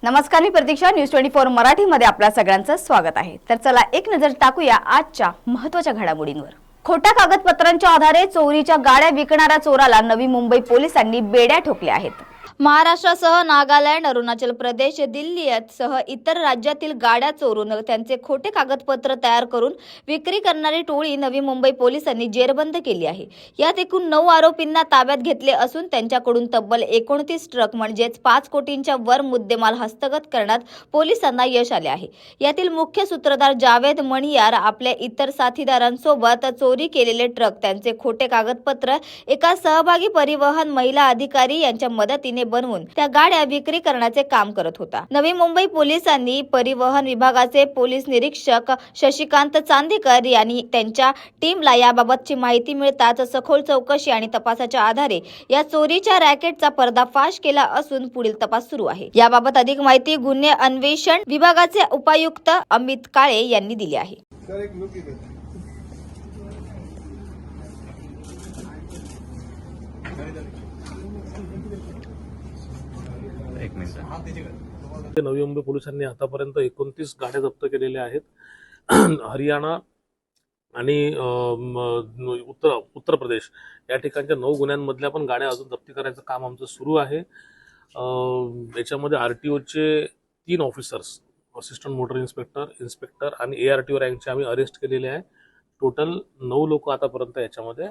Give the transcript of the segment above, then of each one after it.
नमस्कार, मी प्रतीक्षा. न्यूज 24 मराठीमध्ये आपल्या सगळ्यांचं स्वागत आहे. तर चला एक नजर टाकूया आजच्या महत्त्वाच्या घडामोडींवर. खोट्या कागदपत्रांच्या आधारे चोरीच्या गाड्या विकणाऱ्या चोराला नवी मुंबई पोलिसांनी बेड्या ठोकल्या आहेत. महाराष्ट्रासह नागालँड, अरुणाचल प्रदेश, दिल्ली सह इतर राज्यातील गाड्या चोरून त्यांचे खोटे कागदपत्र तयार करून विक्री करणारी टोळी नवी मुंबई पोलिसांनी जेरबंद केली आहे. यात एकूण 9 आरोपींना ताब्यात घेतले असून त्यांच्याकडून तब्बल 29 ट्रक म्हणजेच 5 कोटींच्या वर मुद्देमाल हस्तगत करण्यात पोलिसांना यश आले आहे. यातील मुख्य सूत्रधार जावेद मणियार आपल्या इतर साथीदारांसोबत चोरी केलेले ट्रक, त्यांचे खोटे कागदपत्र एका सहभागी परिवहन महिला अधिकारी यांच्या मदतीने बनवून त्या गाड्या विक्री करण्याचे काम करत होता. नवी मुंबई पोलिसांनी परिवहन विभागाचे पोलीस निरीक्षक शशिकांत चांदेकर यांनी त्यांच्या टीमला याबाबतची माहिती मिळताच सखोल चौकशी आणि तपासाच्या आधारे या चोरीच्या रॅकेटचा पर्दाफाश केला असून पुढील तपास सुरू आहे. याबाबत अधिक माहिती गुन्हे अन्वेषण विभागाचे उपायुक्त अमित काळे यांनी दिली आहे. नवी मुंबई पोलिसांनी आतापर्यंत 29 गाड्या जप्त केलेल्या आहेत. हरियाणा आणि उत्तर प्रदेश या ठिकाणच्या 9 गुन्ह्यांमधल्या पण गाड्या अजून जप्ती करायचं काम आमचं सुरू आहे. याच्यामध्ये आरटीओचे 3 ऑफिसर्स, असिस्टंट मोटर इन्स्पेक्टर आणि ARTO रँकचे आम्ही अरेस्ट केलेले आहे. टोटल 9 लोक आतापर्यंत याच्यामध्ये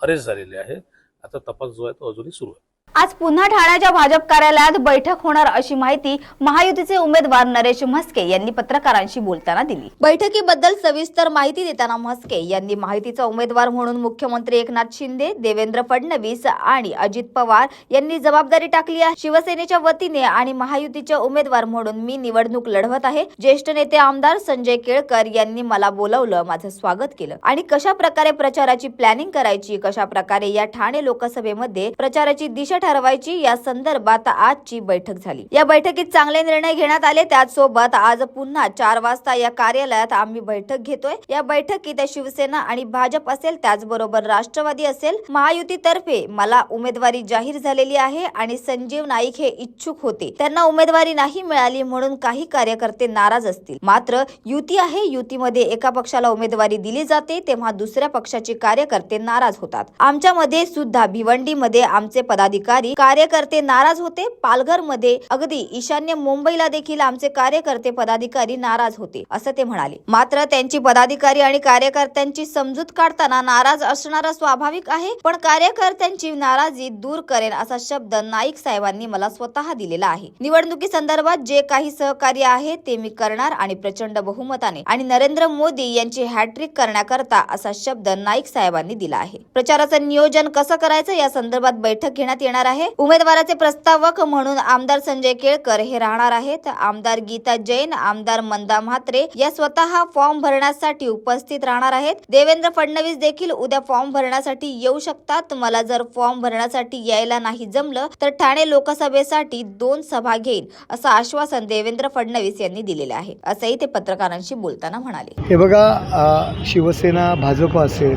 अरेस्ट झालेले आहे. आता तपास जो आहे तो अजूनही सुरू आहे. आज पुन्हा ठाण्याच्या भाजप कार्यालयात बैठक होणार अशी माहिती महायुतीचे उमेदवार नरेश म्हस्के यांनी पत्रकारांशी बोलताना दिली. बैठकीबद्दल सविस्तर माहिती देताना म्हस्के यांनी माहितीचा उमेदवार म्हणून मुख्यमंत्री एकनाथ शिंदे, देवेंद्र फडणवीस आणि अजित पवार यांनी जबाबदारी टाकली आहे. शिवसेनेच्या वतीने आणि महायुतीचे उमेदवार म्हणून मी निवडणूक लढवत आहे. ज्येष्ठ नेते आमदार संजय केळकर यांनी मला बोलावलं, माझं स्वागत केलं आणि कशा प्रकारे प्रचाराची प्लॅनिंग करायची, कशा प्रकारे या ठाणे लोकसभेमध्ये प्रचाराची दिशा ठरवायची या संदर्भात आजची बैठक झाली. या बैठकीत चांगले निर्णय घेण्यात आले. त्याचसोबत आज पुन्हा 4 वाजता या कार्यालयात आम्ही बैठक घेतोय. या बैठकीत शिवसेना आणि भाजप असेल, त्याचबरोबर राष्ट्रवादी असेल. महायुतीतर्फे मला उमेदवारी जाहीर झालेली आहे आणि संजीव नाईक हे इच्छुक होते, त्यांना उमेदवारी नाही मिळाली म्हणून काही कार्यकर्ते नाराज असतील. मात्र युती आहे, युतीमध्ये एका पक्षाला उमेदवारी दिली जाते तेव्हा दुसऱ्या पक्षाचे कार्यकर्ते नाराज होतात. आमच्यामध्ये सुद्धा भिवंडीमध्ये आमचे पदाधिकारी कार्यकर्ते नाराज होते. पालघर मध्ये अगदी ईशान्य मुंबईला देखील आमचे कार्यकर्ते पदाधिकारी नाराज होते असं ते म्हणाले. मात्र त्यांची पदाधिकारी आणि कार्यकर्त्यांची समजूत काढताना नाराज असणारा स्वाभाविक आहे, पण कार्यकर्त्यांची नाराजी दूर करेन असा शब्द नाईक साहेबांनी मला स्वतः दिलेला आहे. निवडणुकी संदर्भात जे काही सहकार्य आहे ते मी करणार आणि प्रचंड बहुमताने आणि नरेंद्र मोदी यांची हॅट्रिक करण्याकरता असा शब्द नाईक साहेबांनी दिला आहे. प्रचाराचं नियोजन कसं करायचं या संदर्भात बैठक घेण्यात येणार आहे. उमेदवाराचे प्रस्तावक म्हणून आमदार संजय केळकर हे राहणार आहेत. आमदार गीता जैन, आमदार मंदा म्हात्रे या स्वतः फॉर्म भरण्यासाठी उपस्थित राहणार आहेत. देवेंद्र फडणवीस देखील उद्या फॉर्म भरण्यासाठी येऊ शकतात. मला जर फॉर्म भरण्यासाठी यायला नाही जमलं तर ठाणे लोकसभेसाठी 2 सभा घेईन असं आश्वासन देवेंद्र फडणवीस यांनी दिलेले आहे, असंही ते पत्रकारांशी बोलताना म्हणाले. हे बघा, शिवसेना, भाजप असेल,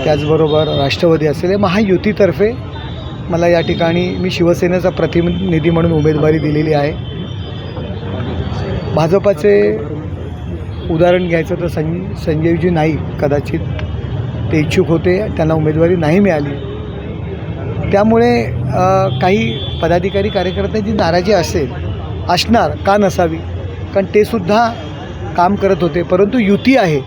त्याचबरोबर राष्ट्रवादी असेल, महायुतीतर्फे मला या ठिकाणी मी शिवसेनेचा प्रतिनिधी म्हणून उमेदवारी दिलेली आहे. भाजपाचे उदाहरण घ्यायचं तर संजयजी नाईक कदाचित ते इच्छुक होते, त्यांना उमेदवारी नाही मिळाली. त्यामुळे काही पदाधिकारी कार्यकर्त्यांची नाराजी असणार का नसावी, कारण ते सुद्धा काम करत होते. परंतु युती आहे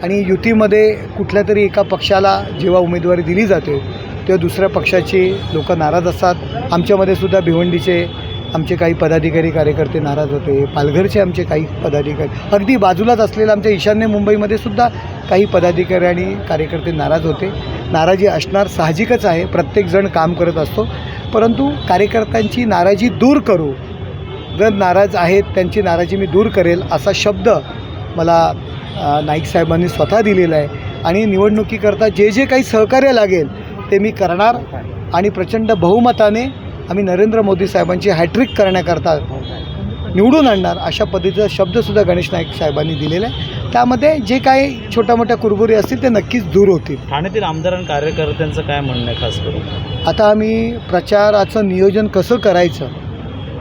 आणि युतीमध्ये कुठल्या तरी एका पक्षाला जेव्हा उमेदवारी दिली जाते तेव्हा दुसऱ्या पक्षाचे लोक नाराज असतात. आमच्यामध्ये सुद्धा भिवंडीचे आमचे काही पदाधिकारी कार्यकर्ते नाराज होते. पालघरचे आमचे काही पदाधिकारी, अगदी बाजूलाच असलेल्या आमच्या ईशान्य मुंबईमध्ये सुद्धा काही पदाधिकारी आणि कार्यकर्ते नाराज होते. नाराजी असणार साहजिकच आहे, प्रत्येकजण काम करत असतो. परंतु कार्यकर्त्यांची नाराजी दूर करू, जर नाराज आहेत त्यांची नाराजी मी दूर करेल असा शब्द मला नाईक साहेबांनी स्वतः दिलेला आहे. आणि निवडणुकीकरता जे जे काही सहकार्य लागेल ते मी करणार आणि प्रचंड बहुमताने आम्ही नरेंद्र मोदी साहेबांची हॅट्रिक करण्याकरता निवडून आणणार अशा पद्धतीचा शब्दसुद्धा गणेश नाईक साहेबांनी दिलेला आहे. त्यामध्ये जे काही छोट्या मोठ्या कुरबुरी असतील ते नक्कीच दूर होतील. ठाण्यातील आमदार आणि कार्यकर्त्यांचं काय म्हणणं आहे खास करून? आता आम्ही प्रचाराचं नियोजन कसं करायचं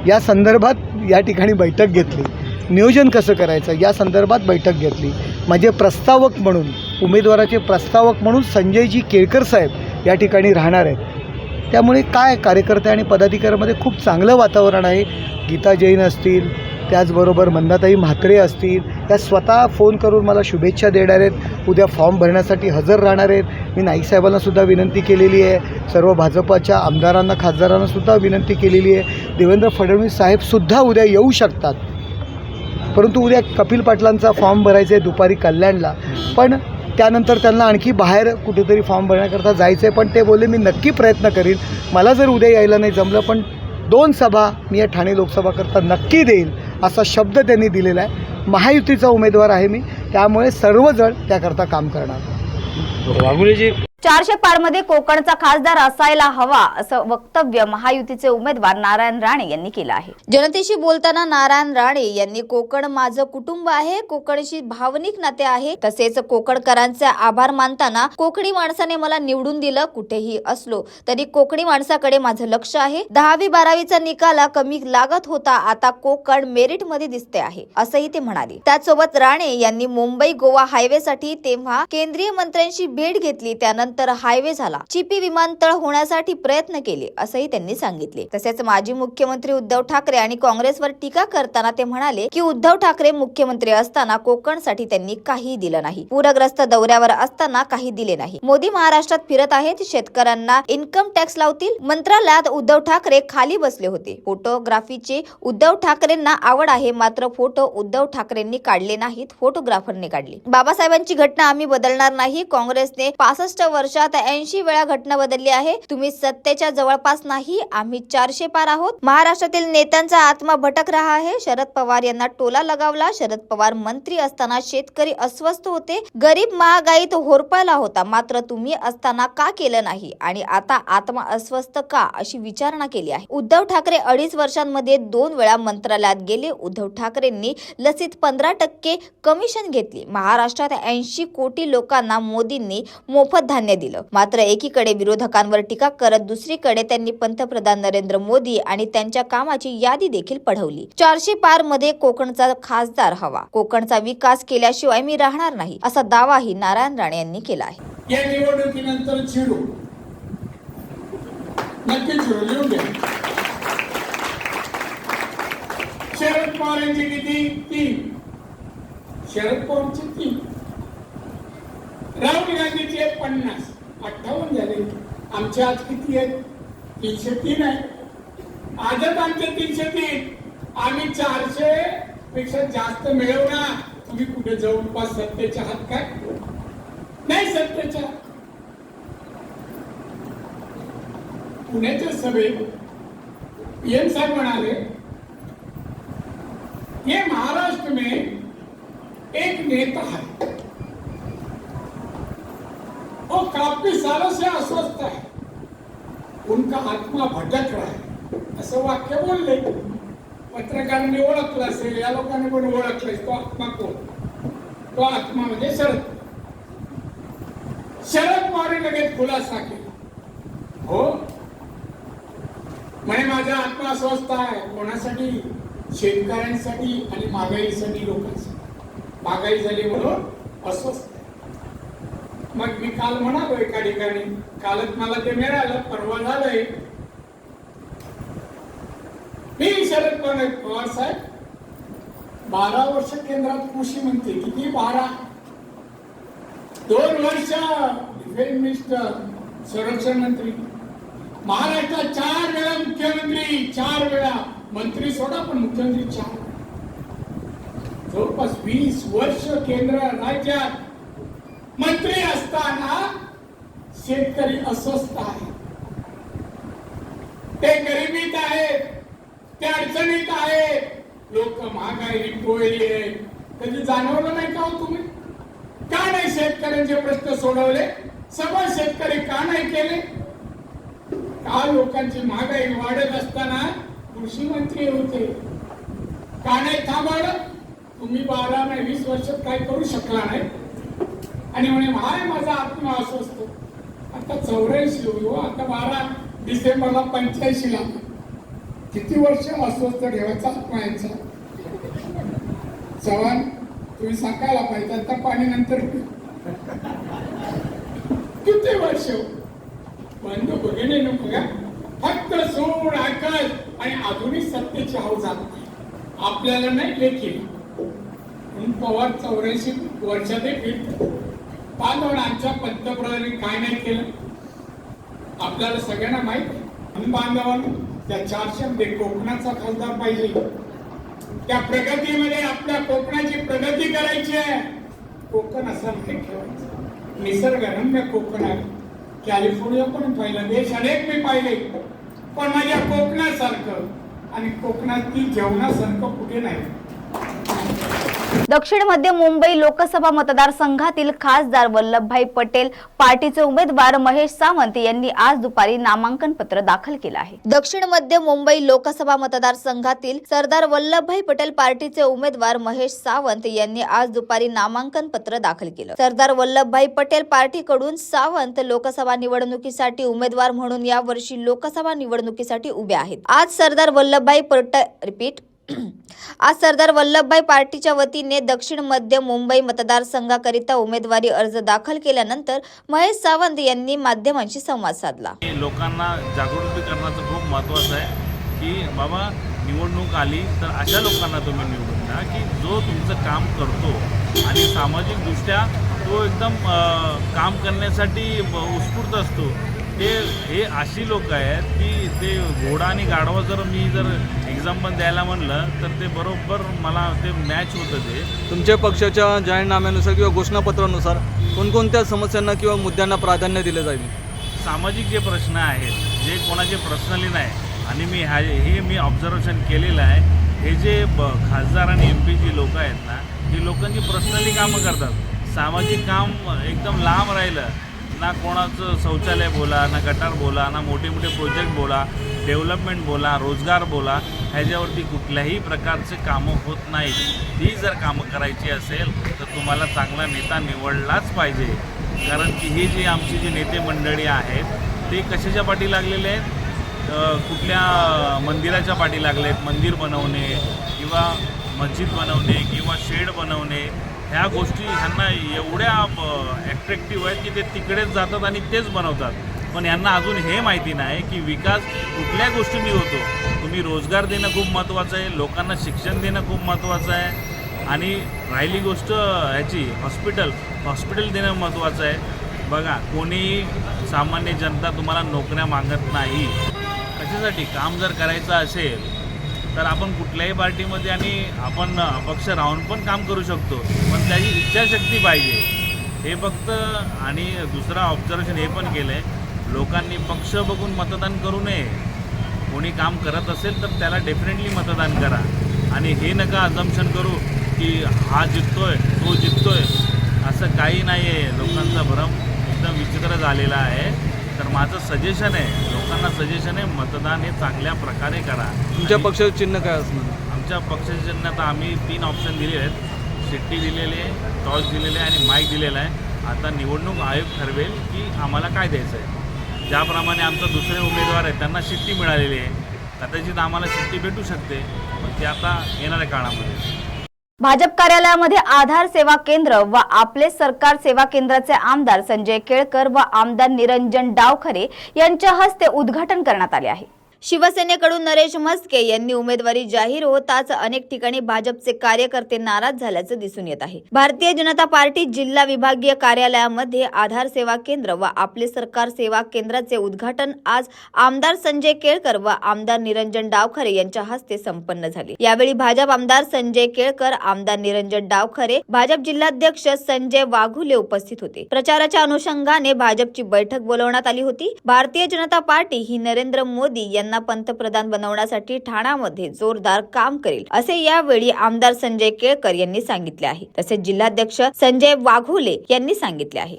या संदर्भात या ठिकाणी बैठक घेतली, नियोजन कसं करायचं या संदर्भात बैठक घेतली. म्हणजे प्रस्तावक म्हणून, उमेदवाराचे प्रस्तावक म्हणून संजयजी केळकर साहेब या ठिकाणी राहणार आहेत. त्यामुळे काय कार्यकर्ते आणि पदाधिकाऱ्यांमध्ये खूप चांगलं वातावरण आहे. गीता जैन असतील, त्याचबरोबर मंदाताई म्हात्रे असतील, त्या स्वतः फोन करून मला शुभेच्छा देणार आहेत. उद्या फॉर्म भरण्यासाठी हजर राहणार आहेत. मी नाईक साहेबांनासुद्धा विनंती केलेली आहे, सर्व भाजपाच्या आमदारांना खासदारांनासुद्धा विनंती केलेली आहे. देवेंद्र फडणवीस साहेबसुद्धा उद्या येऊ शकतात, परंतु उद्या कपिल पाटलांचा फॉर्म भरायचा आहे दुपारी कल्याणला. पण त्यानंतर त्यांना आणखी बाहेर कुठेतरी फॉर्म भरण्याकरता जायचं आहे. पण ते बोलले मी नक्की प्रयत्न करीन, मला जर उद्या यायला नाही जमलं पण 2 सभा मी या ठाणे लोकसभाकरता नक्की देईल असा शब्द त्यांनी दिलेला आहे. महायुतीचा उमेदवार आहे मी, त्यामुळे सर्वजण त्याकरता काम करणार. वाघुलेजी 400 पारमध्ये कोकणचा खासदार असायला हवा असं वक्तव्य महायुतीचे उमेदवार नारायण राणे यांनी केलं आहे. जनतेशी बोलताना नारायण राणे यांनी कोकण माझं कुटुंब आहे, कोकणशी भावनिक नाते आहे, तसेच कोकणकरांचे आभार मानताना कोकणी माणसाने मला निवडून दिलं, कुठेही असलो तरी कोकणी माणसाकडे माझं लक्ष आहे. 10वी 12वीचा निकाल कमी लागत होता, आता कोकण मेरिट मध्ये दिसते आहे असंही ते म्हणाले. त्याचसोबत राणे यांनी मुंबई गोवा हायवेसाठी तेव्हा केंद्रीय मंत्र्यांची भेट घेतली, त्यानंतर हायवे झाला, चिपी विमानतळ होण्यासाठी प्रयत्न केले असंही त्यांनी सांगितले. तसेच माजी मुख्यमंत्री उद्धव ठाकरे आणि काँग्रेसवर टीका करताना ते म्हणाले की उद्धव ठाकरे मुख्यमंत्री असताना कोकणसाठी त्यांनी काही दिलं नाही, पूरग्रस्त दौऱ्यावर असताना काही दिले नाही. मोदी महाराष्ट्रात फिरत आहेत, शेतकऱ्यांना इन्कम टॅक्स लावतील. मंत्रालयात उद्धव ठाकरे खाली बसले होते. फोटोग्राफीची उद्धव ठाकरेंना आवड आहे, मात्र फोटो उद्धव ठाकरेंनी काढले नाहीत, फोटोग्राफरने काढले. बाबासाहेबांची घटना आम्ही बदलणार नाही. काँग्रेसने 65 वर्षात 80 वेळा घटना बदलली आहे. तुम्ही सत्तेच्या जवळपास नाही, आम्ही 400 पार आहोत. महाराष्ट्रातील नेत्यांचा आत्मा भटक रहा आहे. शरद पवार यांना टोला लगावला. शरद पवार मंत्री असताना शेतकरी अस्वस्थ होते, गरीब महागाईत होरपळला होता, मात्र तुम्ही असताना का केलं नाही आणि आता आत्मा अस्वस्थ का अशी विचारणा केली आहे. उद्धव ठाकरे 2.5 वर्षांमध्ये 2 वेळा मंत्रालयात गेले. उद्धव ठाकरेंनी लसीत 15% कमिशन घेतली. महाराष्ट्रात 80 कोटी लोकांना मोदींनी मोफत धान्य दिलं. मात्र एकीकडे विरोधकांवर टीका करत दुसरीकडे त्यांनी पंतप्रधान नरेंद्र मोदी आणि त्यांच्या कामाची यादी देखील पढवली. 400 पार मध्ये कोकणचा खासदार हवा, कोकणचा विकास केल्याशिवाय मी राहणार नाही असा दावाही नारायण राणे यांनी केला आहे. या निवडणुकीनंतर चिरू नक्की चिरू लिहून घ्या. शरद पवारांची किती? 3. शरद पवारची 3. राहुल गांधीचे 50. 58 झाले. आमचे आज किती आहेत? 303 आहे. आजच आमचे 303. आम्ही 400 पेक्षा जास्त मिळवणार. तुम्ही कुठे जवळपास सत्तेच्या हात काय नाही. सत्तेच्या पुण्याच्या सभेत पीएम साहब म्हणाले ये महाराष्ट्र में एक नेता है, वो काफी सालों से अस्वस्थ है, उनका आत्मा भटक रहा है असं वाक्य बोलले. पत्रकारांनी ओळखलं असेल, या लोकांनी पण ओळखलं. तो आत्मा कोण? तो आत्मा म्हणजे शरद पवार लगेच खुलासा केला. हो म्हणे माझा आत्मा अस्वस्थ आहे. कोणासाठी? शेतकऱ्यांसाठी आणि महागाईसाठी. लोकांसाठी महागाई झाली म्हणून अस्वस्थ. मग मी काल म्हणालो एका ठिकाणी, कालच मला ते मिळालं, परवा झालंय. मी शरद पवार साहेब 12 वर्ष केंद्रात कृषी मंत्री. किती? 12. 2 वर्ष डिफेन्स मिनिस्टर, संरक्षण मंत्री. महाराष्ट्रात 4 वेळा मुख्यमंत्री, 4 वेळा मंत्री सोडा पण मुख्यमंत्री 4. जवळपास 20 वर्ष केंद्र राज्यात मंत्री असताना शेतकरी अस्वस्थ आहे, ते गरिबीत आहेत, ते अडचणीत आहेत, लोक महागाई पोळली आहे. कधी जाणवलं नाही का हो तुम्ही? का नाही शेतकऱ्यांचे प्रश्न सोडवले? सगळे शेतकरी का नाही केले? का लोकांची महागाई वाढत असताना कृषी मंत्री होते, का नाही थांबवलं? तुम्ही 12 नाही 20 वर्षात काय करू शकला नाही आणि म्हणे हाय माझा आत्मा अस्वस्थ. आता 84 हो, आता 12 डिसेंबरला 85 ला किती वर्ष अस्वस्थ ठेवायचा आत्मायचा. चव्हाण तुम्ही सकाळला पाहिजे आता पाणी नंतर किती वर्ष बंद बघणे नको का. फक्त सोड आकाश आणि आधुनिक सत्तेची हौस आपल्याला नाही लेखी. पवार 84 वर्षात पाच आमच्या पंतप्रधानांनी काय नाही केलं आपल्याला सगळ्यांना माहित. बांधवांना त्या 400 मध्ये कोकणाचा खासदार पाहिजे. त्या प्रगतीमध्ये आपल्या कोकणाची प्रगती करायची आहे. कोकण असं नाही ठेवायचं. निसर्गरम्य कोकण आहे. कॅलिफोर्निया पण पाहिलं, देश अनेक मी पाहिले, पण माझ्या कोकणासारखं आणि कोकणातील जेवणासारखं कुठे नाही. दक्षिण मध्य मुंबई लोकसभा मतदारसंघातील खासदार वल्लभभाई पटेल पार्टीचे उमेदवार महेश सावंत यांनी आज दुपारी नामांकन पत्र दाखल केलं आहे. दक्षिण मध्य मुंबई लोकसभा मतदारसंघातील सरदार वल्लभभाई पटेल पार्टीचे उमेदवार महेश सावंत यांनी आज दुपारी नामांकन पत्र दाखल केलं. सरदार वल्लभभाई पटेल पार्टीकडून सावंत लोकसभा निवडणुकीसाठी उमेदवार म्हणून यावर्षी लोकसभा निवडणुकीसाठी उभे आहेत. आज सरदार वल्लभभाई पार्टीच्या वतीने दक्षिण मध्य मुंबई मतदारसंघाकरिता उमेदवारी अर्ज दाखल केल्यानंतर महेश सावंत यांनी माध्यमांशी संवाद साधला. लोकांना जागृती करण्याचं खूप महत्त्वाचं आहे की बाबा निवडणूक आली तर अशा लोकांना तुम्ही निवडून द्या की जो तुमचं काम करतो आणि सामाजिकदृष्ट्या तो एकदम काम करण्यासाठी उत्स्फूर्त असतो. हे अशी लोक आहेत की ते घोडा आणि गाढवा जर मी एक्झाम्पल द्यायला म्हणलं तर ते बरोबर मला ते मॅच होतं. ते तुमच्या पक्षाच्या जाहीरनाम्यानुसार किंवा घोषणापत्रानुसार कोणकोणत्या समस्यांना किंवा मुद्द्यांना प्राधान्य दिले जाईल? सामाजिक जे प्रश्न आहेत जे कोणाचे पर्सनली नाही आणि मी ऑब्झर्वेशन केलेलं आहे. हे जे खासदार आणि MP जी लोक आहेत ना ही लोकांची पर्सनली कामं करतात. सामाजिक काम एकदम लांब राहिलं ना. कोणाचं शौचालय बोला, ना गटार बोला, ना मोठे मोठे प्रोजेक्ट बोला, डेव्हलपमेंट बोला, रोजगार बोला, ह्याच्यावरती कुठल्याही प्रकारचे कामं होत नाहीत. ती जर कामं करायची असेल तर तुम्हाला चांगला नेता निवडलाच पाहिजे. कारण की ही जी आमची जी नेते मंडळी आहेत ते कशाच्या पाठी लागलेले आहेत? कुठल्या मंदिराच्या पाठी लागले आहेत. मंदिर बनवणे किंवा मस्जिद बनवणे किंवा शेड बनवणे ह्या गोष्टी ह्यांना एवढ्या ॲट्रॅक्टिव्ह आहेत की ते तिकडेच जातात आणि तेच बनवतात. पण यांना अजून हे माहिती नाही की विकास कुठल्या गोष्टींनी होतो. तुम्ही रोजगार देणं खूप महत्त्वाचं आहे, लोकांना शिक्षण देणं खूप महत्त्वाचं आहे आणि राहिली गोष्ट ह्याची हॉस्पिटल देणं महत्त्वाचं आहे. बघा कोणी सामान्य जनता तुम्हाला नोकऱ्या मागत नाही. कशासाठी? काम जर करायचं असेल तर आपण कुठल्याही पार्टीमध्ये आणि आपण अपक्ष राहून पण काम करू शकतो, पण त्याची इच्छाशक्ती पाहिजे. हे फक्त आणि दुसरा ऑब्झर्वेशन हे पण केलं आहे लोकांनी पक्ष बघून मतदान करू नये. कोणी काम करत असेल तर त्याला डेफिनेटली मतदान करा आणि हे नका अझम्पशन करू की हा जिंकतोय तो जिंकतोय. असं काही नाही आहे. लोकांचा भ्रम एकदम विचित्र झालेला आहे. तर माझं सजेशन आहे, लोकांना सजेशन आहे, मतदान हे चांगल्या प्रकारे करा. तुमच्या पक्षाचं चिन्ह काय असणार? आमच्या पक्षाचे चिन्ह आता आम्ही 3 ऑप्शन दिले आहेत. शिट्टी दिलेली आहे, टॉस दिलेले आहे आणि माईक दिलेला आहे. आता निवडणूक आयोग ठरवेल की आम्हाला काय द्यायचं आहे. ज्याप्रमाणे आमचा दुसरे उमेदवार आहेत त्यांना शिट्टी मिळालेली आहे, कदाचित आम्हाला शिट्टी भेटू शकते, पण ते आता येणाऱ्या काळामध्ये. भाजप कार्यालयामध्ये आधार सेवा केंद्र व आपले सरकार सेवा केंद्राचे आमदार संजय केळकर व आमदार निरंजन डावखरे यांच्या हस्ते उद्घाटन करण्यात आले आहे. शिवसेनेकडून नरेश म्हस्के यांनी उमेदवारी जाहीर होताच अनेक ठिकाणी भाजपचे कार्यकर्ते नाराज झाल्याचं दिसून येत आहे. भारतीय जनता पार्टी जिल्हा विभागीय कार्यालयामध्ये आधार सेवा केंद्र व आपले सरकार सेवा केंद्राचे उद्घाटन आज आमदार संजय केळकर व आमदार निरंजन डावखरे यांच्या हस्ते संपन्न झाले. यावेळी भाजप आमदार संजय केळकर, आमदार निरंजन डावखरे, भाजप जिल्हाध्यक्ष संजय वाघुले उपस्थित होते. प्रचाराच्या अनुषंगाने भाजपची बैठक बोलवण्यात आली होती. भारतीय जनता पार्टी ही नरेंद्र मोदी यांना पंतप्रधान बनवण्यासाठी ठाण्यामध्ये जोरदार काम करेल असे यावेळी आमदार संजय केळकर यांनी सांगितले आहे. तसेच जिल्हाध्यक्ष संजय वाघोले यांनी सांगितले आहे.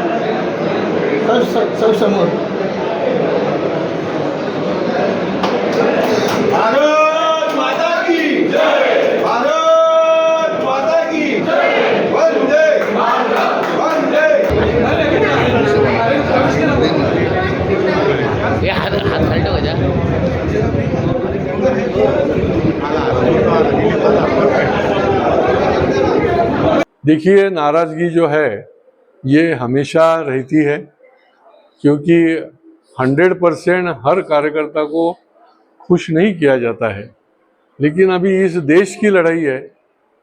भारत माता की जय, भारत माता की जय, वंदे मातरम, वंदे. हाथ हल्टो का जा देखिए, नाराज़गी जो है ये हमेशा रहती है, क्योंकि 100% हर कार्यकर्ता को खुश नहीं किया जाता है। लेकिन अभी इस देश की लड़ाई है,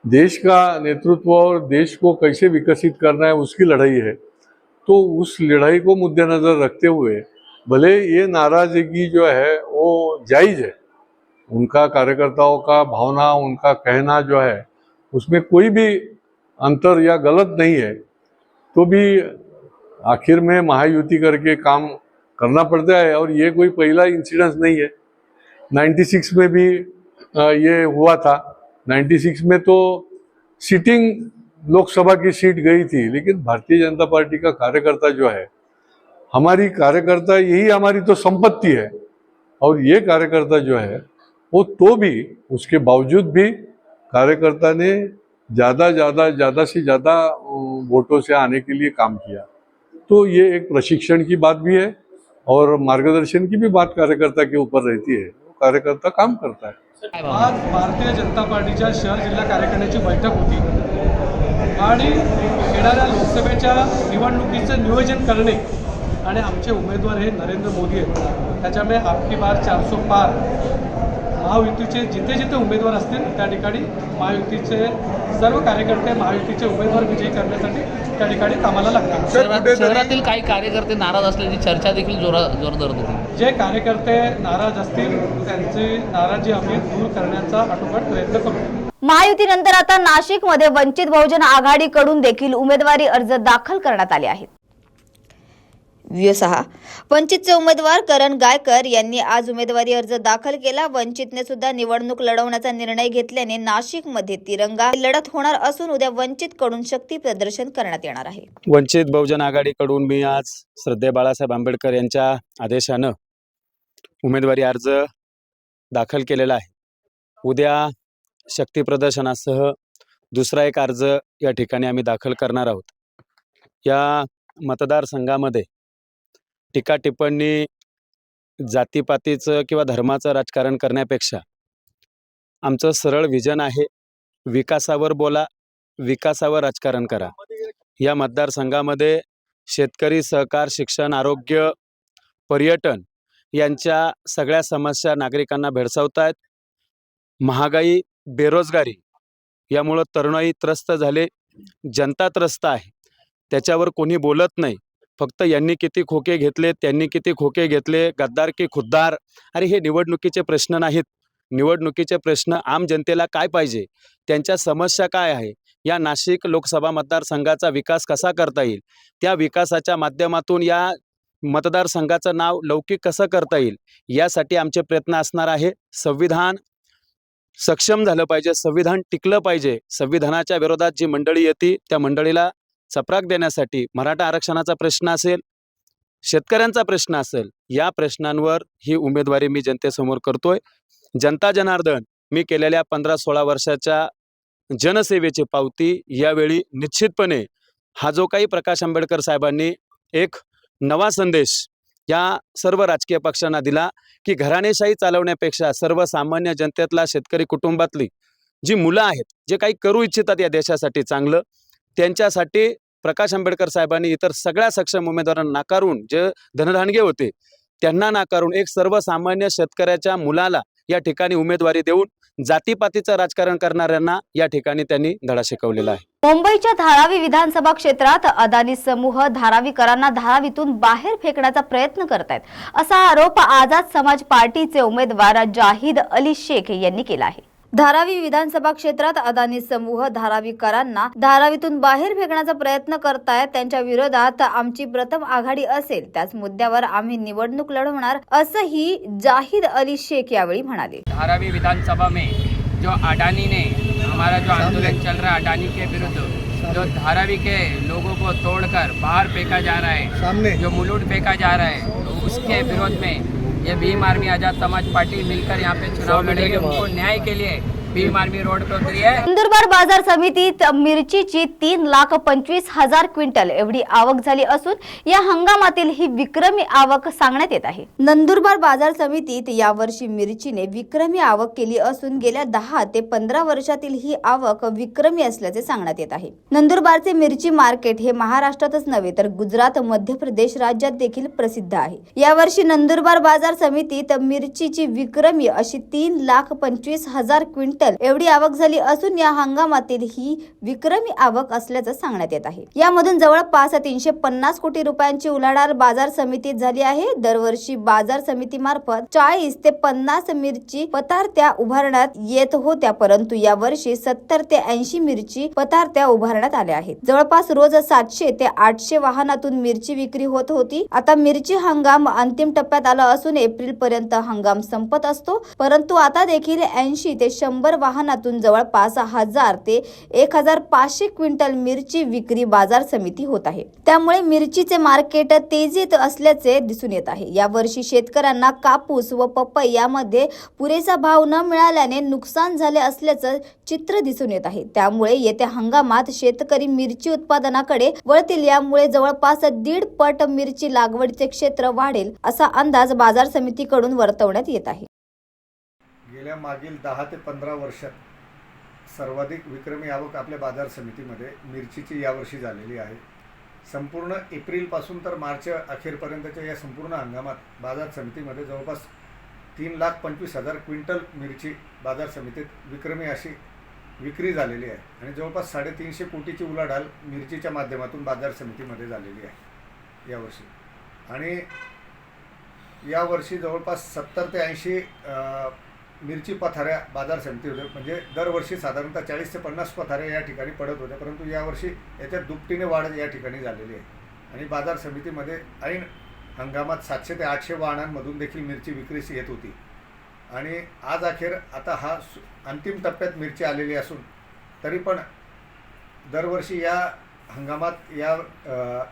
देश का नेतृत्व और देश को कैसे विकसित करना है उसकी लड़ाई है। तो उस लड़ाई को मद्देनज़र रखते हुए भले ये नाराज़गी जो है वो जायज़ है, उनका कार्यकर्ताओं का भावना, उनका कहना जो है उसमें कोई भी अंतर या गलत नहीं है, तो भी आखिर में महायुति करके काम करना पड़ता है। और ये कोई पहला इंसिडेंस नहीं है, 96 में भी ये हुआ था। 96 में तो सीटिंग लोकसभा की सीट गई थी, लेकिन भारतीय जनता पार्टी का कार्यकर्ता जो है, हमारी कार्यकर्ता यही हमारी तो संपत्ति है। और ये कार्यकर्ता जो है वो तो भी उसके बावजूद भी कार्यकर्ता ने ज़्यादा से ज़्यादा वोटों से आने के लिए काम किया। तो ये एक प्रशिक्षण की बात भी है और मार्गदर्शन की भी बात कार्यकर्ता के ऊपर रहती है, कार्यकर्ता काम करता है। आज भारतीय जनता पार्टीच्या शहर जिल्हा कार्यकारिणीची बैठक होती आणि येणाऱ्या लोकसभेच्या निवडणुकीचं नियोजन करणे आणि आमचे उमेदवार हे नरेंद्र मोदी आहेत। त्याच्यामुळे आपकी बार 400 पार महायुतीचे जिथे जिथे उमेदवार असतील त्या ठिकाणी महायुतीचे सर्व कार्यकर्ते महायुतीचे उमेदवार विजयी करण्यासाठी त्या ठिकाणी कामाला लागतात। शहरातील काही कार्यकर्ते नाराज असल्याची चर्चा देखील जोर धरत होती। जे कार्यकर्ते नाराज असतील त्यांची नाराजी आम्ही दूर करण्याचा आटोकाट प्रयत्न करू। महायुतीनंतर आता नाशिकमध्ये वंचित बहुजन आघाडीकडून देखील उमेदवारी अर्ज दाखल करण्यात आले आहेत। व्हिडिओ 6 वंचितचे उमेदवार करण गायकर यांनी आज उमेदवारी अर्ज दाखल केला। वंचितने सुद्धा निवडणूक लढवण्याचा निर्णय घेतल्याने नाशिकमध्ये तिरंगा लढत होणार असून उद्या वंचितकडून शक्ती प्रदर्शन करण्यात येणार आहे। वंचित बहुजन आघाडीकडून मी आज श्रद्धेय बाळासाहेब आंबेडकर यांच्या आदेशानं उमेदवारी अर्ज दाखल केलेला आहे। उद्या शक्ती प्रदर्शनासह दुसरा एक अर्ज या ठिकाणी आम्ही दाखल करणार आहोत। या मतदारसंघामध्ये टीका टिप्पणी जातीपातीचं किंवा धर्माचं राजकारण करण्यापेक्षा आमचं सरळ विजन आहे, विकासावर बोला, विकासावर राजकारण करा। या मतदारसंघामध्ये शेतकरी, सहकार, शिक्षण, आरोग्य, पर्यटन यांच्या सगळ्या समस्या नागरिकांना भेडसावत आहेत। महागाई, बेरोजगारी यामुळे तरुणाई त्रस्त झाले, जनता त्रस्त आहे, त्याच्यावर कोणी बोलत नाही। फक्त यांनी किती खोके घेतले, त्यांनी किती खोके घेतले, गद्दार की खुद्दार। अरे हे निवडणुकीचे प्रश्न नाहीत। निवडणुकीचे प्रश्न आम जनतेला काय पाहिजे, त्यांच्या समस्या काय आहे, या नाशिक लोकसभा मतदारसंघाचा विकास कसा करता येईल, त्या विकासाच्या माध्यमातून या मतदारसंघाचं नाव लौकिक कसं करता येईल, यासाठी आमचे प्रयत्न असणार आहे। संविधान सक्षम झालं पाहिजे, संविधान टिकलं पाहिजे। संविधानाच्या विरोधात जी मंडळी येते त्या मंडळीला चपराक देण्यासाठी मराठा आरक्षणाचा प्रश्न असेल, शेतकऱ्यांचा प्रश्न असेल, या प्रश्नांवर ही उमेदवारी मी जनतेसमोर करतोय। जनता जनार्दन मी केलेल्या 15-16 वर्षाच्या जनसेवेची पावती यावेळी निश्चितपणे हा जो काही प्रकाश आंबेडकर साहेबांनी एक नवा संदेश या सर्व राजकीय पक्षांना दिला की घराणेशाही चालवण्यापेक्षा सर्वसामान्य जनतेतला शेतकरी कुटुंबातली जी मुलं आहेत, जे काही करू इच्छितात या देशासाठी चांगलं, त्यांच्यासाठी प्रकाश आंबेडकर साहेबांनी इतर सगळ्या सक्षम उमेदवारांना नाकारून, जे धनधानगे होते त्यांना नाकारून एक सर्वसामान्य शेतकऱ्याच्या मुलाला या ठिकाणी उमेदवारी देऊन जातीपातीचं राजकारण करणाऱ्यांना या ठिकाणी त्यांनी धडा शिकवलेला आहे। मुंबईच्या धारावी विधानसभा क्षेत्रात अदानी समूह धारावीकरांना धारावीतून बाहेर फेकण्याचा प्रयत्न करत आहेत, असा आरोप आझाद समाज पार्टीचे उमेदवार जाहिद अली शेख यांनी केला आहे। धारावी विधानसभा क्षेत्रात अदानी समूह धारावीकरांना धारावीतून बाहेर फेकण्याचा प्रयत्न करतायत। त्यांच्या विरोधात आमची प्रथम आघाडी असेल, त्याच मुद्द्यावर आम्ही निवडणूक लढवणार, असंही जाहिद अली शेख यावेळी म्हणाले। धारावी विधानसभा में जो अडानी ने हमारा जो आंदोलन चल रहा है अडानी के विरुद्ध, जो धारावी के लोगों को तोड़कर बाहर फेंका जा रहा है, जो मुलुंड फेंका जा रहा है, उसके विरोध में ये भीम आर्मी आज़ाद समाज पार्टी मिलकर यहाँ पे चुनाव लड़ेगी। उनको न्याय के लिए भीम आर्मी रोड पे उतरी है। नंदुरबार बाजार समितीत मिरचीची 3,25,000 क्विंटल एवढी आवक झाली असून या हंगामातील ही विक्रमी आवक सांगण्यात येत आहे। नंदुरबार बाजार समितीत यावर्षी मिरचीने विक्रमी आवक केली असून गेल्या 10 ते 15 वर्षातील ही आवक विक्रमी असल्याचे सांगण्यात येत आहे। नंदुरबारचे मिरची मार्केट हे महाराष्ट्रातच नव्हे तर गुजरात, मध्य प्रदेश राज्यात देखील प्रसिद्ध आहे। यावर्षी नंदुरबार बाजार समितीत मिरचीची विक्रमी अशी 3,25,000 क्विंटल एवढी आवक झाली असून या हंगामातील ही विक्रमी आवक असल्याचं सांगण्यात येत आहे। यामधून जवळपास 350 कोटी रुपयांची उलाढाल बाजार समितीत झाली आहे। दरवर्षी बाजार समितीमार्फत 40 ते 50 मिरची पतारत्या उभारण्यात येत होत्या, परंतु यावर्षी 70 ते 80 मिरची पतारत्या उभारण्यात आल्या आहेत। जवळपास रोज 700 ते 800 वाहनातून मिरची विक्री होत होती। आता मिरची हंगाम अंतिम टप्प्यात आला असून एप्रिल पर्यंत हंगाम संपत असतो, परंतु आता देखील 80 ते 100 वाहनातून जवळपास 1000 ते 1500 क्विंटल मिरची विक्री बाजार समिती होत आहे। त्यामुळे मिरचीचे मार्केट तेजीत असल्याचे दिसून येत आहे। यावर्षी शेतकऱ्यांना कापूस व पपई यामध्ये पुरेसा भाव न मिळाल्याने नुकसान झाले असल्याचं चित्र दिसून येत आहे। त्यामुळे येत्या हंगामात शेतकरी मिरची उत्पादनाकडे वळतील। यामुळे जवळपास 1.5 पट मिरची लागवडीचे क्षेत्र वाढेल असा अंदाज बाजार समितीकडून वर्तवण्यात येत आहे। गेल्या मागील 10 ते 15 वर्षात सर्वाधिक विक्रमी आवक आपल्या बाजार समितीमध्ये मिरचीची यावर्षी झालेली आहे। संपूर्ण एप्रिलपासून तर मार्च अखेरपर्यंतच्या या संपूर्ण हंगामात बाजार समितीमध्ये जवळपास 3,25,000 क्विंटल मिरची बाजार समितीत विक्रमी अशी विक्री झालेली आहे आणि जवळपास 350 कोटीची उलाढाल मिरचीच्या माध्यमातून बाजार समितीमध्ये झालेली आहे यावर्षी। आणि यावर्षी जवळपास 70 ते 80 मिरची पथाऱ्या बाजार समितीमध्ये, म्हणजे दरवर्षी साधारणतः 40 ते 50 पथाऱ्या या ठिकाणी पडत होत्या, परंतु यावर्षी याच्यात दुपटीने वाढ या ठिकाणी झालेली आहे। आणि बाजार समितीमध्ये ऐन हंगामात 700 ते 800 वाहनांमधून देखील मिरची विक्रीस येत होती। आणि आज अखेर आता हा अंतिम टप्प्यात मिरची आलेली असून तरी पण दरवर्षी या हंगामात या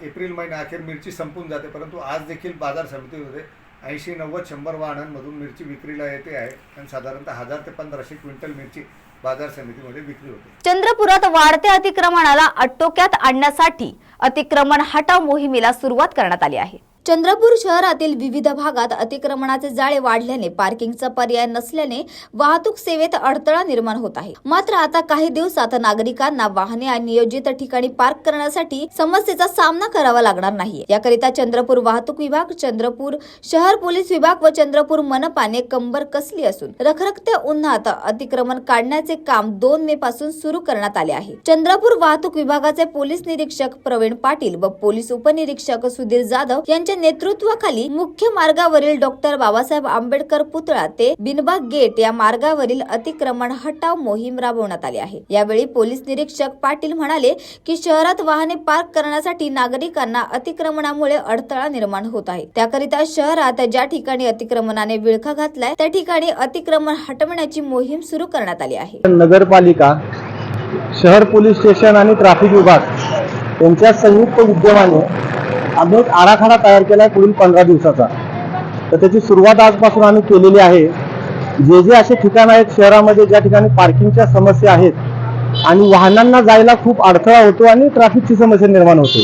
एप्रिल महिन्याअखेर मिरची संपून जाते, परंतु आज देखील बाजार समितीमध्ये 80, 90, 100 वाहनांमधून मिरची विक्रीला येते आहे आणि साधारणतः 1000 ते 1500 क्विंटल मिरची बाजार समितीमध्ये विक्री होते। चंद्रपुरात वाढत्या अतिक्रमणाला आटोक्यात आणण्यासाठी अतिक्रमण हटाव मोहिमेला सुरुवात करण्यात आली आहे। चंद्रपूर शहरातील विविध भागात अतिक्रमणाचे जाळे वाढल्याने पार्किंगचा पर्याय नसल्याने वाहतूक सेवेत अडथळा निर्माण होत आहे। मात्र आता काही दिवसात नागरिकांना वाहने नियोजित ठिकाणी पार्क करण्यासाठी समस्येचा सामना करावा लागणार नाही। याकरिता चंद्रपूर वाहतूक विभाग, चंद्रपूर शहर पोलीस विभाग व चंद्रपूर मनपाने कंबर कसली असून रखरखत्या उन्हात अतिक्रमण काढण्याचे काम 2 मे पासून सुरू करण्यात आले आहे। चंद्रपूर वाहतूक विभागाचे पोलीस निरीक्षक प्रवीण पाटील व पोलीस उपनिरीक्षक सुधीर जाधव यांच्या नेतृत्वाखाली मुख्य मार्गावरील डॉक्टर बाबासाहेब आंबेडकर पुतळा ते बिनबाग गेट या मार्गावरील अतिक्रमण हटाव मोहीम राबवण्यात आली आहे। यावेळी पोलीस निरीक्षक पाटील म्हणाले की शहरात वाहने पार्क करण्यासाठी नागरिकांना अतिक्रमणामुळे अडथळा निर्माण होत आहे। त्याकरिता शहरात ज्या ठिकाणी अतिक्रमणाने विळखा घातलाय त्या ठिकाणी अतिक्रमण हटवण्याची मोहीम सुरू करण्यात आली आहे। नगरपालिका, शहर पोलीस स्टेशन आणि ट्रॅफिक विभाग यांच्या संयुक्त विद्यमाने आम्ही एक आराखडा तयार केला आहे पुढील 15 दिवसाचा। तर त्याची सुरुवात आजपासून आम्ही केलेली आहे। जे असे ठिकाण आहेत शहरामध्ये ज्या ठिकाणी पार्किंगच्या समस्या आहेत आणि वाहनांना जायला खूप अडथळा होतो आणि ट्रॅफिकची समस्या निर्माण होते,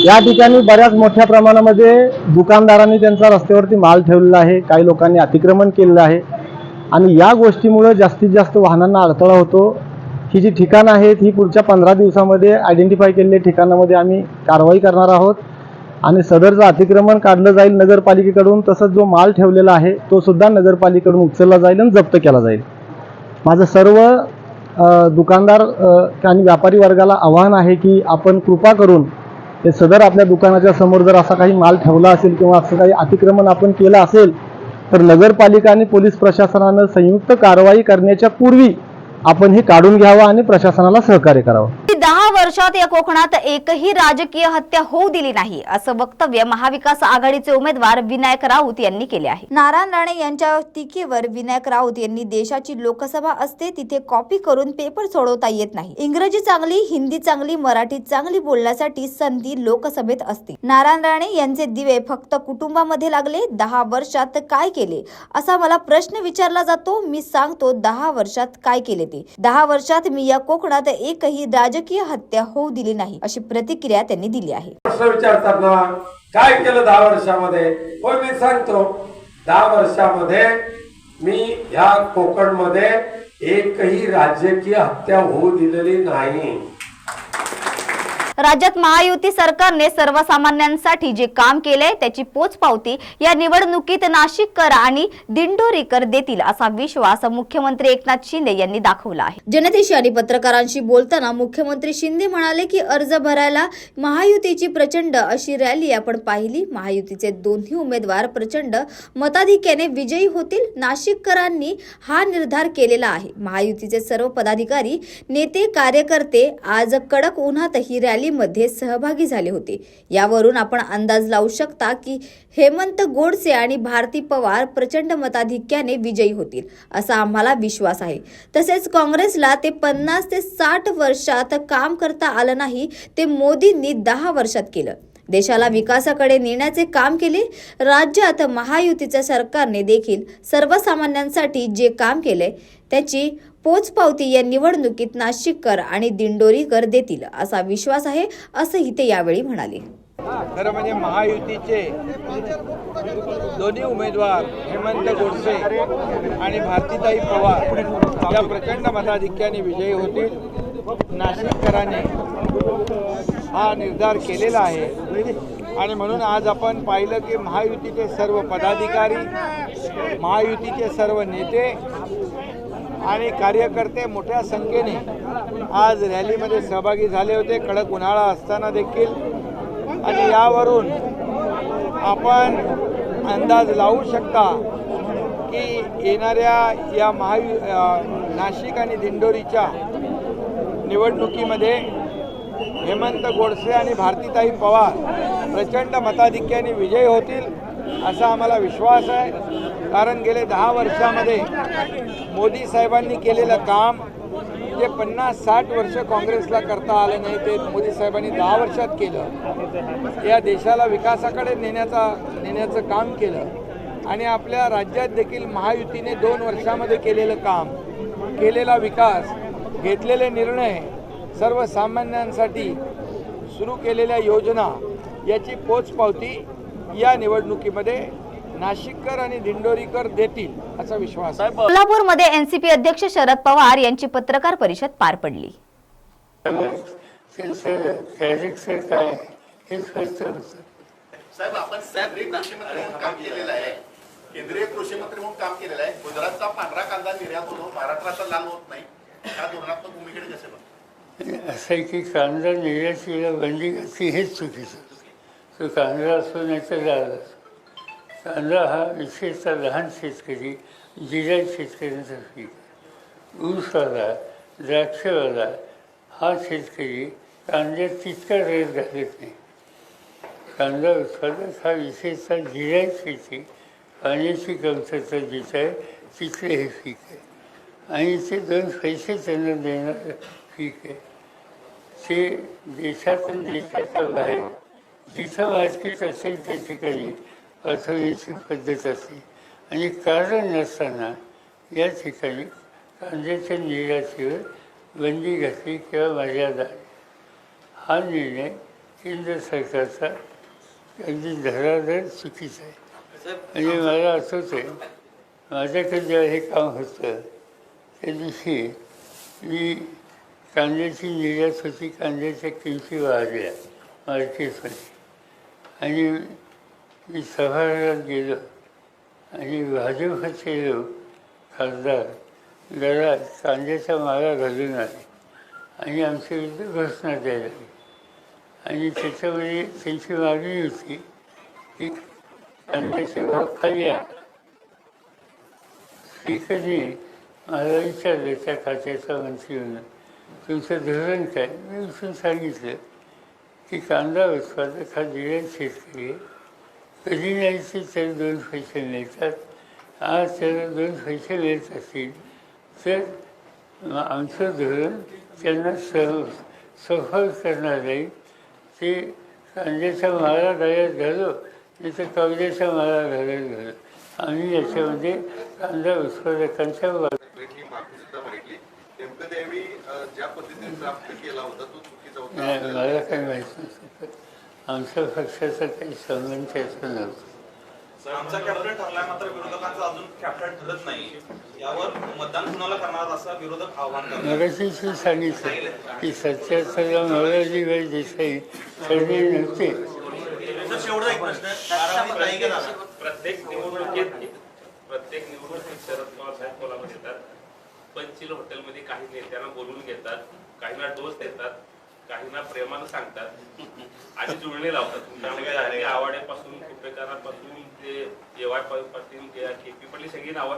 या ठिकाणी बऱ्याच मोठ्या प्रमाणामध्ये दुकानदारांनी त्यांचा रस्त्यावरती माल ठेवलेला आहे, काही लोकांनी अतिक्रमण केलेलं आहे आणि या गोष्टीमुळे जास्तीत जास्त वाहनांना अडथळा होतो। ही जी ठिकाणं आहेत ही पुढच्या 15 दिवसामध्ये आयडेंटिफाय केलेल्या ठिकाणामध्ये आम्ही कारवाई करणार आहोत आणि सदरचं अतिक्रमण काढलं जाईल नगरपालिकेकडून। तसंच जो माल ठेवलेला आहे तो सुद्धा नगरपालिकेकडून उचलला जाईल आणि जप्त केला जाईल। माझं सर्व दुकानदार आणि व्यापारी वर्गाला आवाहन आहे की आपण कृपा करून हे सदर आपल्या दुकानाच्या समोर जर असा काही माल ठेवला असेल किंवा असं काही अतिक्रमण आपण केलं असेल तर नगरपालिका आणि पोलीस प्रशासनानं संयुक्त कारवाई करण्याच्या पूर्वी आपण हे काढून घ्यावं आणि प्रशासनाला सहकार्य करावं। 10 वर्षात या कोकणात एकही राजकीय हत्या होऊ दिली नाही असं वक्तव्य महाविकास आघाडीचे उमेदवार विनायक राऊत यांनी केले आहे. नारायण राणे यांच्या टीकेवर विनायक राऊत यांनी देशाची लोकसभा असते तिथे कॉपी करून पेपर सोडवता येत नाही. इंग्रजी चांगली, हिंदी चांगली, मराठी चांगली बोलण्यासाठी संधी लोकसभेत असते. नारायण राणे यांचे दिवे फक्त कुटुंबामध्ये लागले. 10 वर्षात काय केले असा मला प्रश्न विचारला जातो. मी सांगतो 10 वर्षात काय केले ते. 10 वर्षात मी या कोकणात एकही राजकीय हत्या होऊ दिली नाही अशी प्रतिक्रिया त्यांनी दिली आहे. प्रश्न विचारतात ना, काय केलं 10 वर्षामध्ये? होय, मी सांगतो 10 वर्षामध्ये मी ह्या कोकणमध्ये एकही राजकीय हत्या होऊ दिलेली नाही. राज्यात महायुती सरकारने सर्वसामान्यांसाठी जे काम केले त्याची पोचपावती या निवडणुकीत नाशिककर आणि दिंडोरीकर देतील असा विश्वास मुख्यमंत्री एकनाथ शिंदे यांनी दाखवला आहे. जनतेशी आणि पत्रकारांशी बोलताना मुख्यमंत्री शिंदे म्हणाले की अर्ज भरायला महायुतीची प्रचंड अशी रॅली आपण पाहिली. महायुतीचे दोन्ही उमेदवार प्रचंड मताधिक्याने विजयी होतील. नाशिककरांनी हा निर्धार केलेला आहे. महायुतीचे सर्व पदाधिकारी, नेते, कार्यकर्ते आज कडक उन्हातही रॅली मध्ये सहभागी झाले होते. यावरून आपण अंदाज लावू शकता की हेमंत गोडसे आणि भारती पवार प्रचंड मताधिक्याने विजयी होतील असा आम्हाला विश्वास आहे. तसेच काँग्रेसला ते 50 ते 60 वर्षात काम करता आलं नाही, ते मोदींनी 10 वर्षात केलं. देशाला विकासाकडे नेण्याचे काम केले. राज्यात महायुतीच्या सरकारने देखील सर्वसामान्यांसाठी जे काम केले त्याची पोचपावती या निवडणुकीत नाशिककर आणि दिंडोरीकर देतील असा विश्वास आहे असंही ते यावेळी म्हणाले. खरं म्हणजे महायुतीचे दोन्ही उमेदवार हेमंत गोडसे आणि भारतीताई पवार या प्रचंड मताधिक्याने विजयी होतील. नाशिककरांनी हा निर्धार केलेला आहे आणि म्हणून आज आपण पाहिलं की महायुतीचे सर्व पदाधिकारी, महायुतीचे सर्व नेते आणि कार्यकर्ते मोठ्या संख्येने आज रॅलीमध्ये सहभागी झाले होते, कडक उन्हाळा असताना देखील. आणि यावरून आपण अंदाज लावू शकता की येणाऱ्या या नाशिक आणि दिंडोरीच्या निवडणुकीमध्ये हेमंत गोडसे आणि भारतीताई पवार प्रचंड मताधिक्याने विजयी होतील असा आम्हाला विश्वास आहे. कारण गेले 10 वर्षामध्ये मोदी साहेबांनी केलेलं काम जे 50-60 वर्ष काँग्रेसला करता आलं नाही ते मोदी साहेबांनी 10 वर्षात केलं. या देशाला विकासाकडे नेण्याचं काम केलं आणि आपल्या राज्यात देखील महायुतीने 2 वर्षामध्ये केलेलं काम, केलेला विकास, घेतलेले निर्णय, सर्वसामान्यांसाठी सुरू केलेल्या योजना याची पोचपावती या निवडणुकीमध्ये नाशिककर आणि दिंडोरीकर देतील असा विश्वास आहे. कोल्हापूरमध्ये एनसीपी अध्यक्ष शरद पवार यांची पत्रकार परिषद पार पडली. साहेब, आपण केंद्रीय कृषी मंत्री म्हणून काम केलेलं आहे. केंद्रीय कृषी मंत्री म्हणून काम केलेलं आहे. गुजरातचा पांढरा कांदा निर्यात होतो, महाराष्ट्राचा लाल होत नाही. या धोरणात्मक भूमिकेकडे कसे बघता? असं आहे की कांदा निर्यातीला बंदी घातली हेच चुकीचं. तो कांदा असो नाही तर लाल असो. कांदा हा विशेषतः लहान शेतकरी, जिल्ह्यात शेतकऱ्यांचा पीक. ऊसवाला, द्राक्षवाला हा शेतकरी कांद्यात तितका रेट घालत नाही. कांदा उत्पादक हा विशेषतः जिल्ह्यात शेती, पाण्याची कमतरता जिथं आहे तिथले हे पीक आहे आणि ते 2 पैसे त्यांना देणारं पीक आहे. ते देशातून देशाच्या बाहेर जिथं मार्केट असेल त्या ठिकाणी पाठवण्याची पद्धत असते आणि कारण नसताना या ठिकाणी कांद्याच्या निर्यातीवर बंदी घातली किंवा मर्यादा. हा निर्णय केंद्र सरकारचा अगदी धडाधड चुकीचा आहे. म्हणजे मला आठवतं आहे माझ्याकडे जेव्हा हे काम होतं त्या दिवशी मी कांद्याची निर्यात होती, कांद्याच्या किमती वाढल्या मार्केटमध्ये आणि मी सभागृहात गेलो आणि भाजपचे लोक खासदार जरा कांद्याचा मारा घालून आले आणि आमच्या विरुद्ध घोषणा द्यायला लागली. आणि त्याच्यामध्ये त्यांची मागणी होती की कांद्याचे भाव खाली आहे. स्पीकरने मला विचारलं त्या खात्याचा मंत्री म्हणून तुमचं धोरण काय? मी उठून सांगितलं की कांदा उत्पादक हा जिल्ह्यात शेतकरी आहे. कधी नाही तर 2 पैसे मिळतात. आज त्याला 2 पैसे मिळत असतील तर आमचं धोरण त्यांना सफल करणार नाही. ते कांद्याचा मारा डायरेक्ट घालो नाही तर कवड्याचा मारा घालू. आम्ही याच्यामध्ये कांदा उत्पादकांच्या मला काही माहीत नसतं. आमच्या पक्षाचा काही संबंध त्याचा नव्हता. आमचा कॅबिनेट ठरलाय मात्र विरोधकांचा अजून कॅबिनेट ठरत नाही. यावर मतदान कुणाला करणार असं विरोधक आव्हान करतात. मगाशी सांगितलं की 77 मोरारजी भाई देसाई ठरले नव्हते. शेवटचा एक प्रश्न, प्रत्येक निवडणुकीत शरद पवार साहेब कोल्हापूर येतात. पंचील हॉटेलमध्ये काही नेत्यांना बोलून घेतात, काहींना डोस देतात, काहींना प्रेमानं सांगतात आणि जुळणी लावतात. तुमच्यामध्ये आवाड्यापासून कुपेकरांपासून ते जेवाय पासून केपी पडली सगळी नावं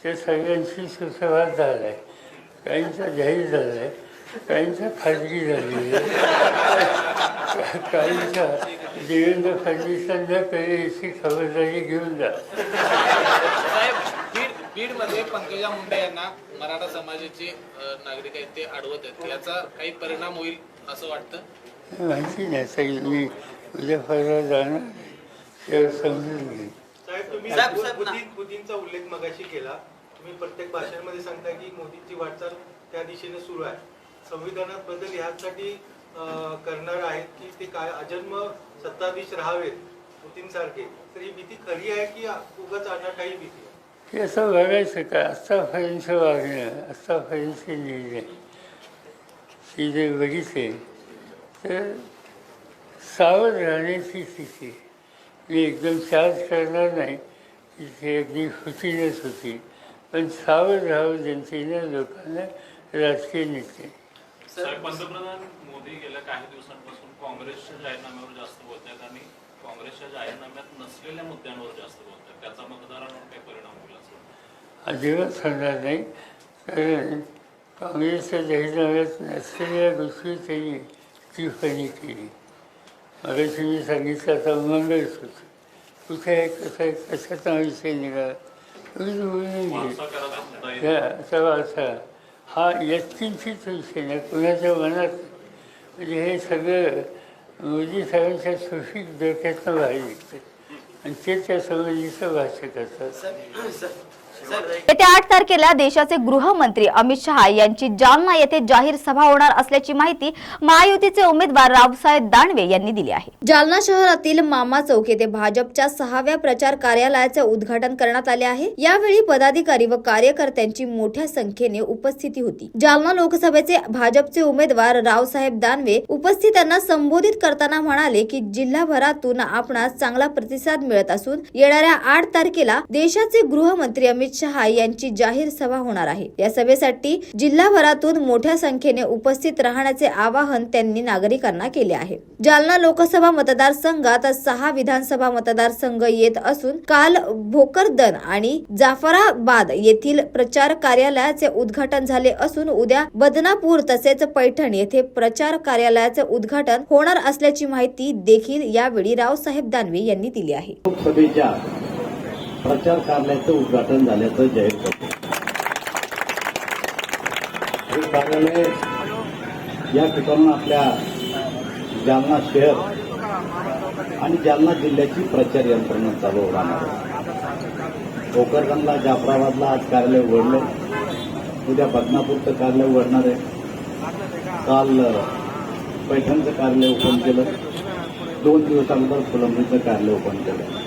ते सगळ्यांशी सुसंवाद झालाय. काहींचा जाहीर झालाय, काहींचा खाजगी झालेला आहे, काहींचा देवेंद्र फडणवीसांना याची खबरदारी घेऊन जा. बीडमध्ये पंकजा मुंडे यांना मराठा समाजाचे नागरिक आहेत ते अडवत आहेत. याचा काही परिणाम होईल असं वाटतं? माहिती नाही. सगळी मी उद्या परवा जाणार तेव्हा समजून घेईन. साहेब तुम्ही मोदींचा उल्लेख मगाशी केला. तुम्ही प्रत्येक भाषणामध्ये सांगता की मोदींची वाटचाल त्या दिशेने सुरू आहे. संविधानात बदल ह्यासाठी करणार आहेत की ते काय अजन्म सत्ताधीश राहावेत पुतींसारखे. तर ही भीती खरी आहे की उगाच काही भीती आहे? हे असं बघायचं का? आत्तापर्यंत वागणं, आत्तापर्यंतचे निर्णय ही जे बघितले तर सावध राहण्याची स्थिती. मी एकदम चार्ज करणार नाही की ते अगदी होतीनच होती, पण सावध राहावं जनतेनं, लोकांना, राजकीय नेते. पंतप्रधान मोदी गेल्या काही दिवसांपासून काँग्रेसच्या जाहीरनाम्यावर जास्त बोलत आहेत आणि काँग्रेसच्या जाहीरनाम्यात नसलेल्या मुद्द्यांवर जास्त बोलत आहेत. त्याचा मतदारांवर काही परिणाम होईल असं अजिबात होणार नाही. कारण काँग्रेसच्या जाहीरनाम्यात नसलेल्या गोष्टी त्यांनी टिप्पणी केली. मगाशी मी सांगितलं आता मंगळसूत्र कुठे आहे, कसं आहे, कशाचा विषय निघाला बोलून घे. असा हा यत्किंचित विषय नाही कुणाच्या मनात. म्हणजे हे सगळं मोदी साहेबांच्या सुफिक डोक्यातनं बाहेर निघतं आणि ते त्या संबंधीचं भाष्य करतात. येत्या 8 तारखेला देशाचे गृहमंत्री अमित शहा यांची जालना येथे जाहीर सभा होणार असल्याची माहिती महायुतीचे उमेदवार रावसाहेब दानवे यांनी दिली आहे. जालना शहरातील मामा चौक येथे भाजपच्या 6व्या प्रचार कार्यालयाचे उद्घाटन करण्यात आले आहे. यावेळी पदाधिकारी व कार्यकर्त्यांची मोठ्या संख्येने उपस्थिती होती. जालना लोकसभेचे भाजपचे उमेदवार रावसाहेब दानवे उपस्थितांना संबोधित करताना म्हणाले की जिल्हाभरातून आपणास चांगला प्रतिसाद मिळत असून येणाऱ्या 8 तारखेला देशाचे गृहमंत्री अमित शहा यांची जाहीर सभा होणार आहे. या सभेसाठी जिल्हाभरातून मोठ्या संख्येने उपस्थित राहण्याचे आवाहन त्यांनी नागरिकांना केले आहे. जालना लोकसभा मतदारसंघात 6 विधानसभा मतदारसंघ येत असून काल भोकरदन आणि जाफराबाद येथील प्रचार कार्यालयाचे उद्घाटन झाले असून उद्या बदनापूर तसेच पैठण येथे प्रचार कार्यालयाचे उद्घाटन होणार असल्याची माहिती देखील यावेळी रावसाहेब दानवे यांनी दिली आहे. लोकसभेच्या प्रचार कार्यालयाचं उद्घाटन झाल्याचं जाहीर करतो. हे कार्यालय या ठिकाणून आपल्या जालना शहर आणि जालना जिल्ह्याची प्रचार यंत्रणा चालू राहणार आहे. भोकरदनला, जाफराबादला आज कार्यालय उघडले. उद्या बदनापूरचं कार्यालय उघडणार आहे. काल पैठणचं कार्यालय ओपन केलं. 2 दिवसानंतर फुलंब्रीचं कार्यालय ओपन केलं.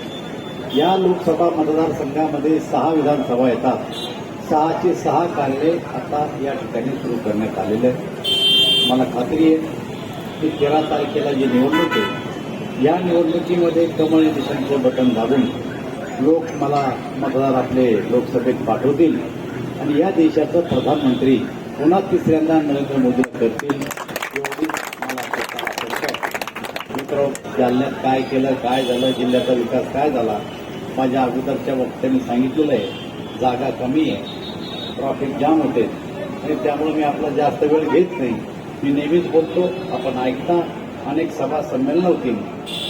या लोकसभा मतदारसंघामध्ये 6 विधानसभा येतात. 6चे 6 कार्यालय आता या ठिकाणी सुरू करण्यात आलेले आहे. मला खात्री आहे की 13 तारखेला जी निवडणूक आहे या निवडणुकीमध्ये कमळ निशाणचं बटन दाबून लोक मला मतदार आपले लोकसभेत पाठवतील आणि या देशाचं प्रधानमंत्री पुन्हा 3ऱ्यांदा नरेंद्र मोदी करतील एवढी मला आशंका आहे. मित्र जालन्यात काय केलं, काय झालं, जिल्ह्याचा विकास काय झाला. माझ्या अगोदरच्या वक्त्यांनी सांगितलेलं आहे, जागा कमी आहे, ट्रॉफिक जाम होते आणि त्यामुळे मी आपला जास्त वेळ घेत नाही. मी नेहमीच बोलतो, आपण ऐकता, अनेक सभा संमेलनं होतील.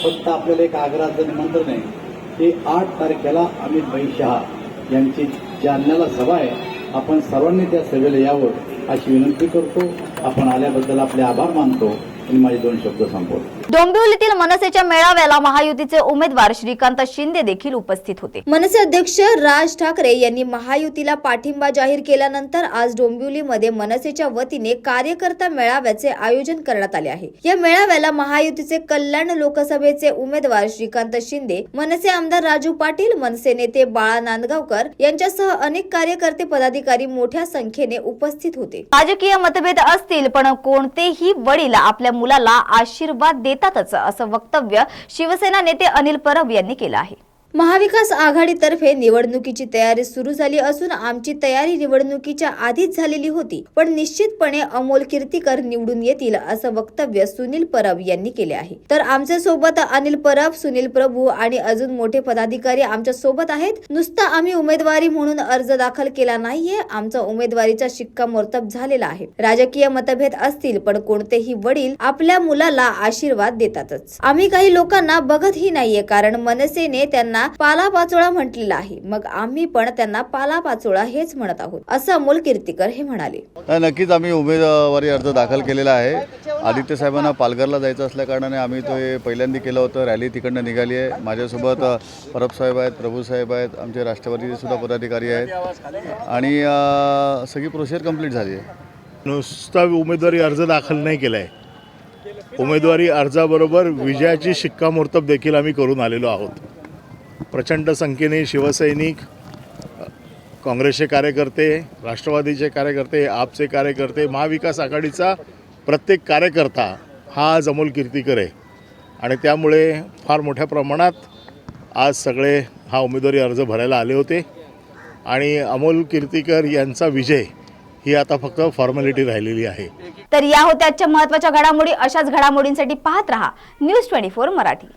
फक्त आपल्याला एक आग्रहाचं निमंत्रण आहे की 8 तारखेला अमित भाई शहा यांची जालन्याला सभा आहे. आपण सर्वांनी त्या सभेला यावं अशी विनंती करतो. आपण आल्याबद्दल आपले आभार मानतो आणि माझे 2 शब्द संपवतो. डोंबिवलीतील मनसेच्या मेळाव्याला महायुतीचे उमेदवार श्रीकांत शिंदे देखील उपस्थित होते. मनसे अध्यक्ष राज ठाकरे यांनी महायुतीला पाठिंबा जाहीर केल्यानंतर आज डोंबिवलीमध्ये मनसेच्या वतीने कार्यकर्ता मेळाव्याचे आयोजन करण्यात आले आहे. या मेळाव्याला महायुतीचे कल्याण लोकसभेचे उमेदवार श्रीकांत शिंदे, मनसे आमदार राजू पाटील, मनसे नेते बाळा नांदगावकर यांच्यासह अनेक कार्यकर्ते पदाधिकारी मोठ्या संख्येने उपस्थित होते. राजकीय मतभेद असतील पण कोणतेही वडील आपल्या मुलाला आशीर्वाद देतातच असं वक्तव्य शिवसेना नेते अनिल परब यांनी केलं आहे. महाविकास आघाडीतर्फे निवडणुकीची तयारी सुरू झाली असून आमची तयारी निवडणुकीच्या आधीच झालेली होती, पण निश्चितपणे अमोल कीर्तीकर निवडून येतील असं वक्तव्य सुनील परब यांनी केले आहे. तर आमच्या सोबत अनिल परब, सुनील प्रभू आणि अजून मोठे पदाधिकारी आमच्या सोबत आहेत. नुसता आम्ही उमेदवारी म्हणून अर्ज दाखल केला नाहीये, आमचा उमेदवारीचा शिक्कामोर्तब झालेला आहे. राजकीय मतभेद असतील पण कोणतेही वडील आपल्या मुलाला आशीर्वाद देतातच. आम्ही काही लोकांना बघतही नाहीये, कारण मनसेने त्यांना पालापाचोळा म्हटलेला आहे, मग आम्ही पण त्यांना पालापाचोळा हेच म्हणत आहोत असं अमोल कीर्तीकर हे म्हणाले. नक्कीच आम्ही उमेदवारी अर्ज दाखल केलेला आहे. आदित्य साहेबांना पालघरला जायचं असल्या कारणाने आम्ही तो पहिल्यांदा केलं होतं. रॅली तिकडनं निघाली आहे. माझ्यासोबत परब साहेब आहेत, प्रभू साहेब आहेत, आमचे राष्ट्रवादीचे सुद्धा पदाधिकारी आहेत आणि सगळी प्रोसेस कंप्लीट झाली आहे. नुसता उमेदवारी अर्ज दाखल नाही केला आहे, उमेदवारी अर्जाबरोबर विजयाची शिक्कामोर्तब देखील आम्ही करून आलेलो आहोत. प्रचंड संख्येने शिवसैनिक, काँग्रेसचे कार्यकर्ते, राष्ट्रवादीचे कार्यकर्ते, आपचे कार्यकर्ते, महाविकास आघाडीचा प्रत्येक कार्यकर्ता हा आज अमोल कीर्तीकर आहे आणि त्यामुळे फार मोठ्या प्रमाणात आज सगळे हा उमेदवारी अर्ज भरायला आले होते आणि अमोल कीर्तीकर यांचा विजय ही आता फक्त फॉर्मॅलिटी राहिलेली आहे. तर या होत्या आजच्या महत्त्वाच्या घडामोडी. अशाच घडामोडींसाठी पाहत रहा News 24 मराठी.